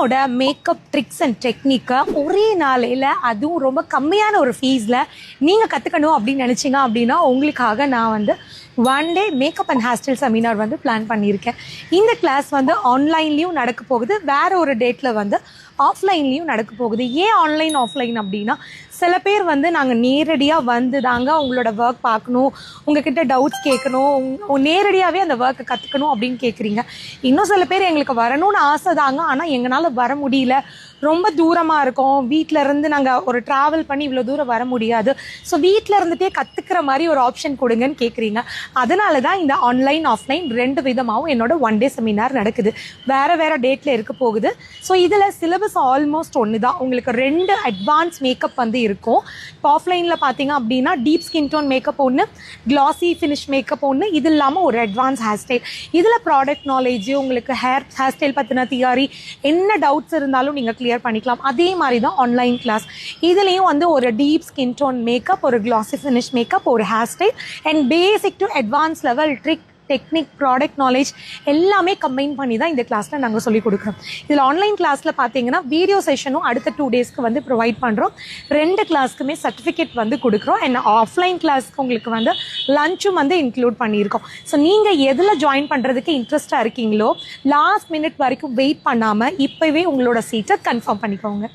என்னோட makeup tricks and டெக்னிக்கை ஒரே நாளையில் அதுவும் ரொம்ப கம்மியான ஒரு ஃபீஸில் நீங்கள் கற்றுக்கணும் அப்படின்னு நினச்சிங்க அப்படின்னா உங்களுக்காக நான் வந்து 1 day makeup and hair style seminar வந்து பிளான் பண்ணியிருக்கேன். இந்த கிளாஸ் வந்து ஆன்லைன்லேயும் நடக்க போகுது, வேறு ஒரு டேட்டில் வந்து ஆஃப்லைன்லேயும் நடக்க போகுது. ஏன் ஆன்லைன் ஆஃப்லைன் அப்படின்னா, சில பேர் வந்து நாங்கள் நேரடியாக வந்து தாங்க உங்களோட ஒர்க் பார்க்கணும், உங்ககிட்ட டவுட்ஸ் கேட்கணும், நேரடியாகவே அந்த ஒர்க்கை கற்றுக்கணும் அப்படின்னு கேட்குறீங்க. இன்னும் சில பேர் எங்களுக்கு வரணும்னு ஆசை தாங்க, ஆனால் எங்களால் வர முடியல, ரொம்ப தூரமாக இருக்கும், வீட்டில் இருந்து நாங்கள் ஒரு ட்ராவல் பண்ணி இவ்வளோ தூரம் வர முடியாது, ஸோ வீட்டில் இருந்துகிட்டே கற்றுக்கிற மாதிரி ஒரு ஆப்ஷன் கொடுங்கன்னு கேட்குறீங்க. அதனால தான் இந்த ஆன்லைன் ஆஃப்லைன் 2 விதமாகவும் என்னோட 1 day செமினார் நடக்குது. வேறு வேறு டேட்டில் இருக்க போகுது. ஸோ இதில் சிலபஸ் ஆல்மோஸ்ட் ஒன்று தான். உங்களுக்கு 2 அட்வான்ஸ் மேக்கப் வந்து இருக்கும். இப்போ ஆஃப்லைனில் பார்த்தீங்க அப்படின்னா டீப் ஸ்கின் டோன் மேக்கப் ஒன்று, கிளாசி ஃபினிஷ் மேக்கப் ஒன்று, இது இல்லாமல் ஒரு அட்வான்ஸ் ஹேர் ஸ்டைல். இதில் ப்ராடக்ட் நாலேஜ், உங்களுக்கு ஹேர் ஸ்டைல் பற்றின தியரி, என்ன டவுட்ஸ் இருந்தாலும் நீங்கள் கிளியர் பண்ணிக்கலாம். அதே மாதிரி தான் ஆன்லைன் கிளாஸ். இதுலேயும் வந்து ஒரு டீப் ஸ்கின் டோன் மேக்கப், ஒரு கிளாசி ஃபினிஷ் மேக்கப், ஒரு hair style and basic to advance level trick, technique, product knowledge எல்லாமே கம்பைன் பண்ணி தான் இந்த கிளாஸில் நாங்கள் சொல்லிக் கொடுக்குறோம். இதில் ஆன்லைன் கிளாஸில் பார்த்தீங்கன்னா வீடியோ செஷனும் அடுத்த 2 daysக்கு வந்து ப்ரொவைட் பண்ணுறோம். 2 கிளாஸ்க்குமே சர்டிஃபிகேட் வந்து கொடுக்குறோம். அண்ட் ஆஃப்லைன் கிளாஸ்க்கு உங்களுக்கு வந்து லஞ்சும் வந்து இன்க்ளூட் பண்ணியிருக்கோம். ஸோ நீங்கள் எதில் ஜாயின் பண்ணுறதுக்கு இன்ட்ரெஸ்ட்டாக இருக்கீங்களோ லாஸ்ட் மினிட் வரைக்கும் வெயிட் பண்ணாமல் இப்போவே உங்களோட சீட்டை கன்ஃபார்ம் பண்ணிக்கோங்க.